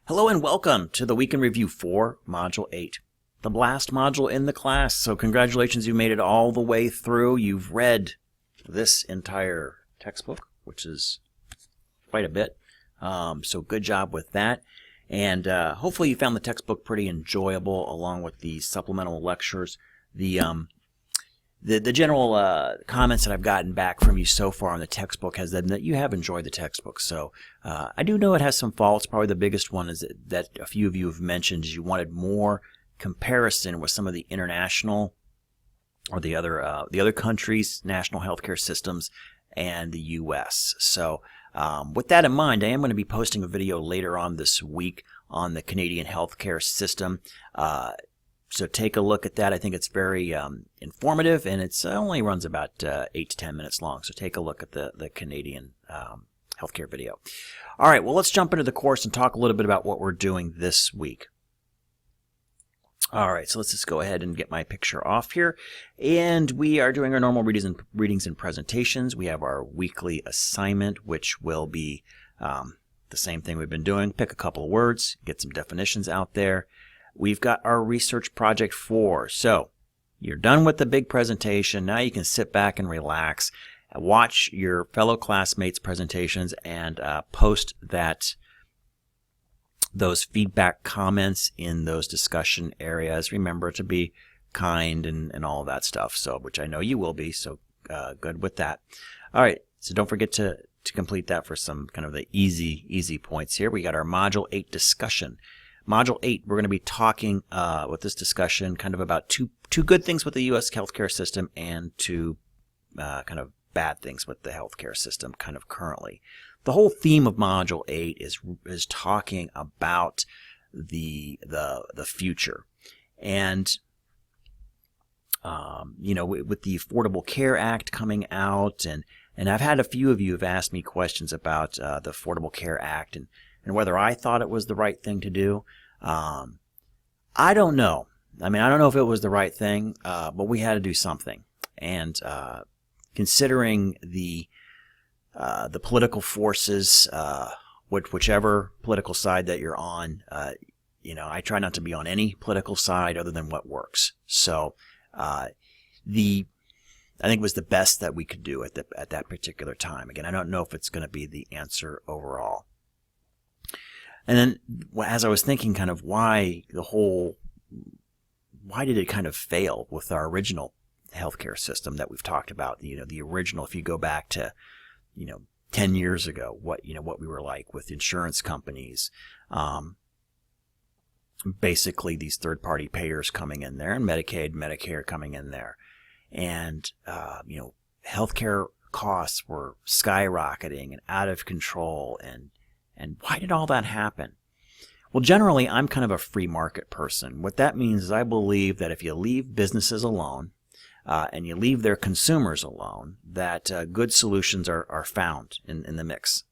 Hello and welcome to the Week in Review for Module 8, the last module in the class. So congratulations, you made it all the way through. You've read this entire textbook, which is quite a bit. So good job with that. And hopefully you found the textbook pretty enjoyable along with the supplemental lectures. The general comments that I've gotten back from you so far on the textbook has been that you have enjoyed the textbook. So I do know it has some faults. Probably the biggest one is that a few of you have mentioned is you wanted more comparison with some of the international or the other countries' national healthcare systems and the U.S. So with that in mind, I am going to be posting a video later on this week on the Canadian healthcare system. So take a look at that. I think it's very informative, and it only runs about 8 to 10 minutes long. So take a look at the Canadian healthcare video. All right, well, let's jump into the course and talk a little bit about what we're doing this week. All right, so let's just go ahead and get my picture off here. And we are doing our normal readings and presentations. We have our weekly assignment, which will be the same thing we've been doing. Pick a couple of words, get some definitions out there. We've got our research project 4. So you're done with the big presentation. Now you can sit back and relax, watch your fellow classmates' presentations, and post those feedback comments in those discussion areas. Remember to be kind and all of that stuff. So, which I know you will be. So good with that. All right. So don't forget to complete that for some kind of the easy points here. We got our Module 8 discussion. Module 8, we're going to be talking with this discussion kind of about two good things with the U.S. healthcare system and two kind of bad things with the healthcare system kind of currently. The whole theme of Module 8 is talking about the future. And you know, with the Affordable Care Act coming out, and I've had a few of you have asked me questions about the Affordable Care Act and whether I thought it was the right thing to do. I don't know. I mean, I don't know if it was the right thing, but we had to do something. And considering the political forces, whichever political side that you're on, you know, I try not to be on any political side other than what works. So I think it was the best that we could do at that particular time. Again, I don't know if it's going to be the answer overall. And then as I was thinking kind of why did it kind of fail with our original healthcare system that we've talked about, you know, the original, if you go back to, you know, 10 years ago, what we were like with insurance companies, basically these third-party payers coming in there and Medicaid, Medicare coming in there. And, you know, healthcare costs were skyrocketing and out of control. And why did all that happen? Well, generally, I'm kind of a free market person. What that means is I believe that if you leave businesses alone and you leave their consumers alone, that good solutions are found in the mix.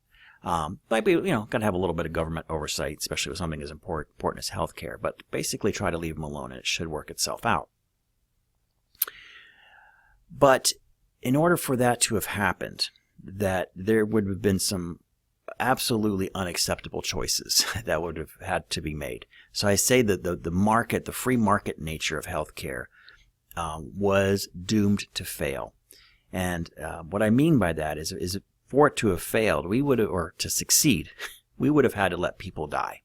Might be, you know, got to have a little bit of government oversight, especially with something as important as healthcare. But basically, try to leave them alone, and it should work itself out. But in order for that to have happened, that there would have been some absolutely unacceptable choices that would have had to be made. So I say that the free market nature of healthcare was doomed to fail. And what I mean by that is for it to have failed, or to succeed, we would have had to let people die.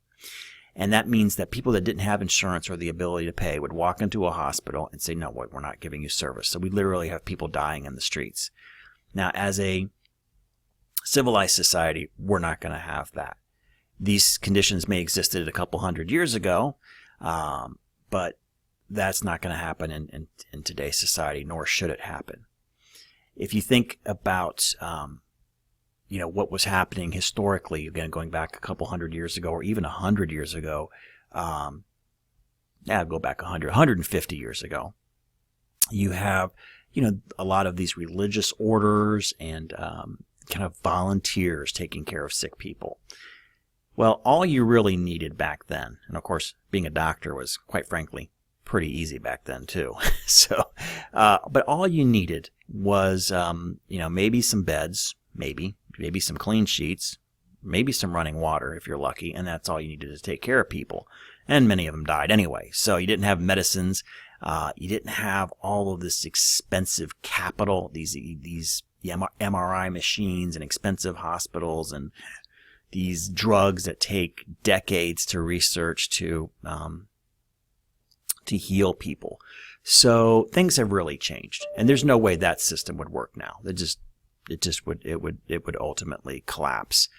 And that means that people that didn't have insurance or the ability to pay would walk into a hospital and say, no, we're not giving you service. So we literally have people dying in the streets. Now, as a civilized society, we're not going to have that. These conditions may have existed a couple hundred years ago, but that's not going to happen in today's society, nor should it happen. If you think about you know, what was happening historically, again, going back a couple hundred years ago, or even 100 years ago, go back 150 years ago, you have, you know, a lot of these religious orders and kind of volunteers taking care of sick people. Well, all you really needed back then, and of course, being a doctor was, quite frankly, pretty easy back then too. So, but all you needed was, you know, maybe some beds, maybe some clean sheets, maybe some running water if you're lucky, and that's all you needed to take care of people. And many of them died anyway. So you didn't have medicines. You didn't have all of this expensive capital, these MRI machines and expensive hospitals and these drugs that take decades to research to heal people. So things have really changed, and there's no way that system would work now. It would ultimately collapse.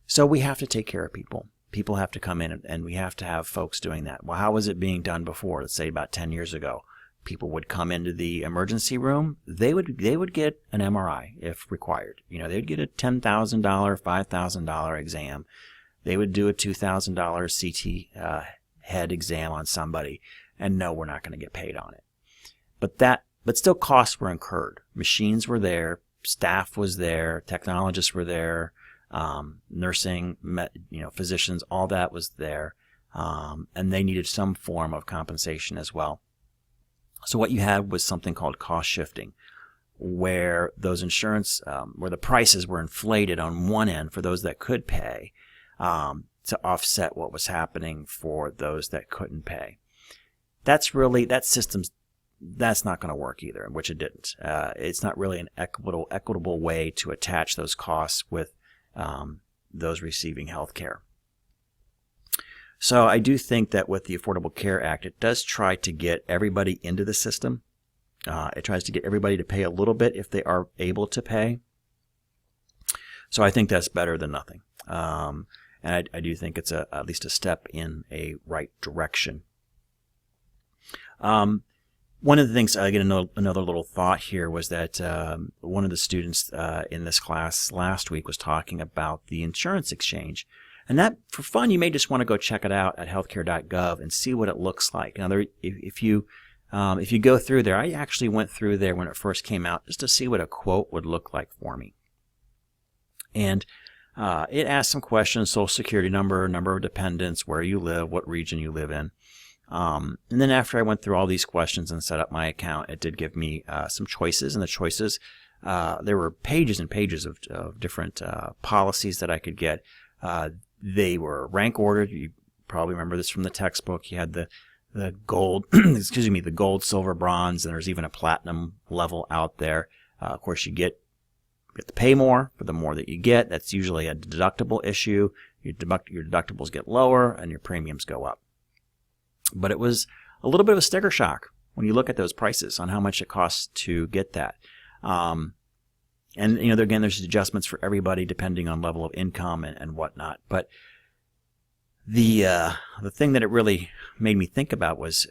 So we have to take care of people. People have to come in, and we have to have folks doing that. Well, how was it being done before? Let's say about 10 years ago. People would come into the emergency room. They would get an MRI if required. They'd get a $10,000, $5,000 exam. They would do a $2,000 CT head exam on somebody, and no, we're not going to get paid on it. But still, costs were incurred. Machines were there, staff was there, technologists were there, nursing, physicians, all that was there, and they needed some form of compensation as well. So what you had was something called cost shifting, where those insurance, where the prices were inflated on one end for those that could pay, to offset what was happening for those that couldn't pay. That system's, that's not going to work either, which it didn't. It's not really an equitable way to attach those costs with those receiving health care. So I do think that with the Affordable Care Act, it does try to get everybody into the system. It tries to get everybody to pay a little bit if they are able to pay. So I think that's better than nothing. And I do think it's at least a step in a right direction. One of the things, I get another little thought here, was that one of the students in this class last week was talking about the insurance exchange. And that, for fun, you may just want to go check it out at healthcare.gov and see what it looks like. Now, if you go through there, I actually went through there when it first came out just to see what a quote would look like for me. And it asked some questions: Social Security number of dependents, where you live, what region you live in. And then after I went through all these questions and set up my account, it did give me some choices. And the choices, there were pages and pages of different policies that I could get. They were rank ordered. You probably remember this from the textbook. You had the gold, the gold, silver, bronze, and there's even a platinum level out there. Of course, you get to pay more for the more that you get. That's usually a deductible issue. Your deductibles get lower and your premiums go up. But it was a little bit of a sticker shock when you look at those prices on how much it costs to get that. And again, there's adjustments for everybody depending on level of income and whatnot. But the thing that it really made me think about was,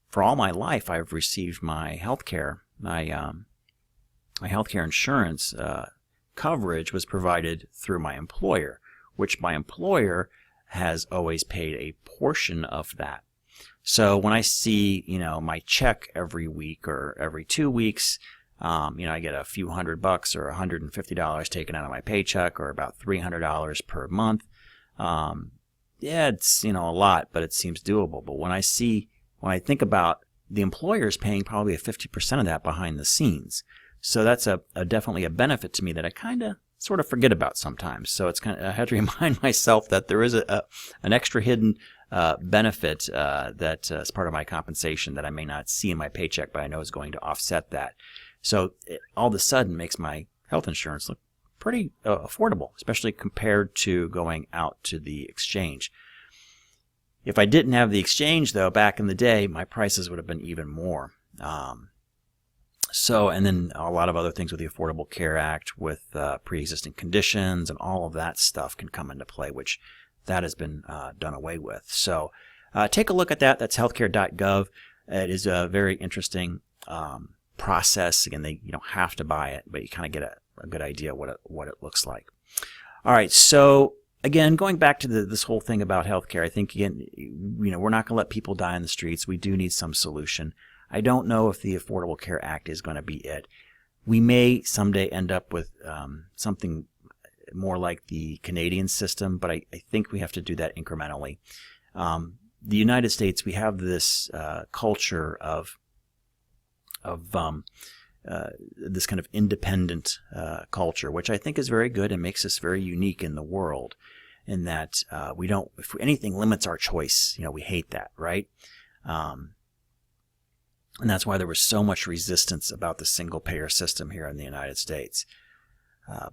for all my life, I've received my healthcare, my healthcare insurance coverage was provided through my employer, which my employer has always paid a portion of that. So when I see, my check every week or every 2 weeks, I get a few $100 or $150 taken out of my paycheck, or about $300 per month. Yeah, it's, a lot, but it seems doable. But when I think about the employer's paying probably a 50% of that behind the scenes. So that's definitely a benefit to me that I kind of sort of forget about sometimes. So it's I have to remind myself that there is an extra hidden benefit that is part of my compensation that I may not see in my paycheck, but I know is going to offset that. So it all of a sudden makes my health insurance look pretty affordable, especially compared to going out to the exchange. If I didn't have the exchange, though, back in the day, my prices would have been even more. And then a lot of other things with the Affordable Care Act, with pre-existing conditions and all of that stuff can come into play, which that has been done away with. So take a look at that. That's healthcare.gov. It is a very interesting process. Again, you don't have to buy it, but you kind of get a good idea what it looks like. All right, so again, going back to this whole thing about healthcare, I think, again, we're not going to let people die in the streets. We do need some solution. I don't know if the Affordable Care Act is going to be it. We may someday end up with something more like the Canadian system, but I think we have to do that incrementally. The United States, we have this culture of this kind of independent culture, which I think is very good and makes us very unique in the world. In that we don't, if anything limits our choice, we hate that, right? And that's why there was so much resistance about the single payer system here in the United States.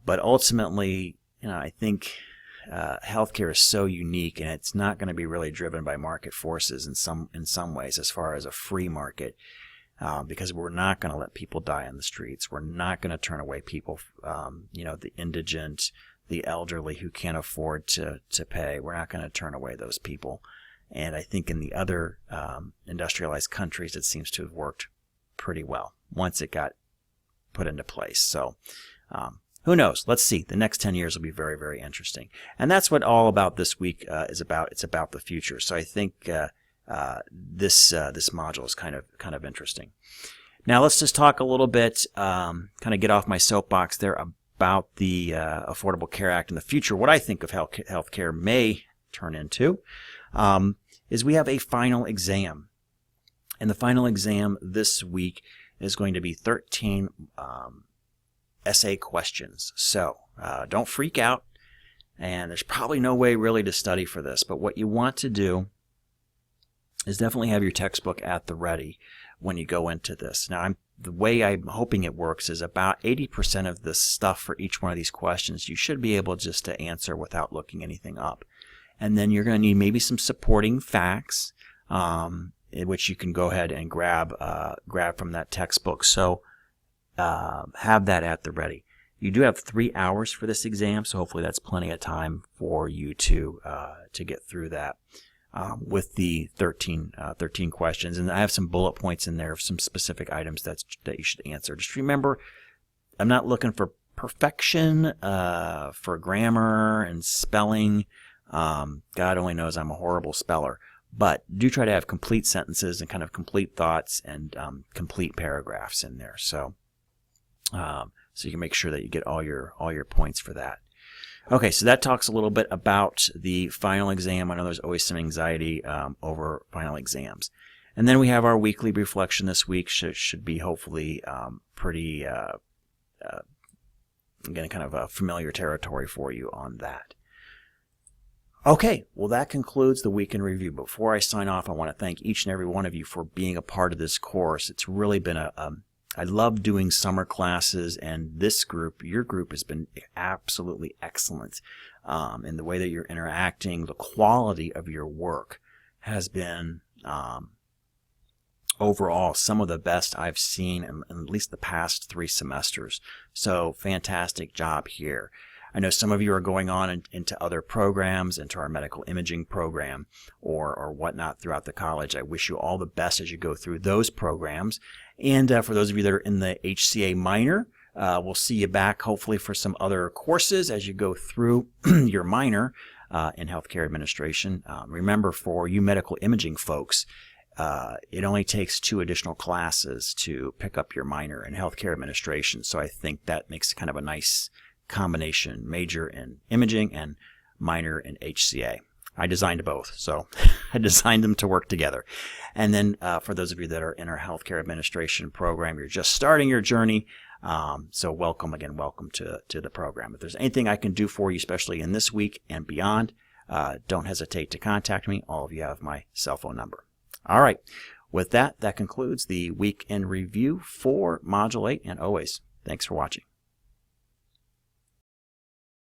But ultimately, I think healthcare is so unique, and it's not going to be really driven by market forces in some ways, as far as a free market, because we're not going to let people die on the streets. We're not going to turn away people, the indigent, the elderly who can't afford to pay. We're not going to turn away those people. And I think in the other industrialized countries, it seems to have worked pretty well once it got put into place. So who knows? Let's see. The next 10 years will be very, very interesting. And that's what all about this week is about. It's about the future. So I think this module is kind of interesting. Now let's just talk a little bit, kind of get off my soapbox there about the Affordable Care Act in the future. What I think of healthcare may turn into is we have a final exam. And the final exam this week is going to be 13 essay questions. So don't freak out. And there's probably no way really to study for this. But what you want to do is definitely have your textbook at the ready when you go into this. Now, the way I'm hoping it works is about 80% of the stuff for each one of these questions you should be able just to answer without looking anything up. And then you're going to need maybe some supporting facts, in which you can go ahead and grab from that textbook. So have that at the ready. You do have 3 hours for this exam, so hopefully that's plenty of time for you to get through that. With the 13 questions. And I have some bullet points in there of some specific items that you should answer. Just remember, I'm not looking for perfection, for grammar and spelling. God only knows I'm a horrible speller. But do try to have complete sentences and kind of complete thoughts and complete paragraphs in there. So you can make sure that you get all your points for that. Okay, so that talks a little bit about the final exam. I know there's always some anxiety over final exams. And then we have our weekly reflection this week. Should be hopefully pretty, again, kind of a familiar territory for you on that. Okay, well that concludes the week in review. Before I sign off, I want to thank each and every one of you for being a part of this course. It's really been I love doing summer classes, and this group, your group, has been absolutely excellent in the way that you're interacting. The quality of your work has been overall some of the best I've seen in at least the past 3 semesters. So fantastic job here. I know some of you are going on into other programs, into our medical imaging program or whatnot throughout the college. I wish you all the best as you go through those programs. And for those of you that are in the HCA minor, we'll see you back hopefully for some other courses as you go through your minor in healthcare administration. Remember, for you medical imaging folks, it only takes 2 additional classes to pick up your minor in healthcare administration. So I think that makes kind of a nice combination, major in imaging and minor in HCA. I designed both, so I designed them to work together. And then for those of you that are in our healthcare administration program, you're just starting your journey. So welcome to the program. If there's anything I can do for you, especially in this week and beyond, don't hesitate to contact me. All of you have my cell phone number. All right. With that concludes the week in review for Module 8. And always, thanks for watching.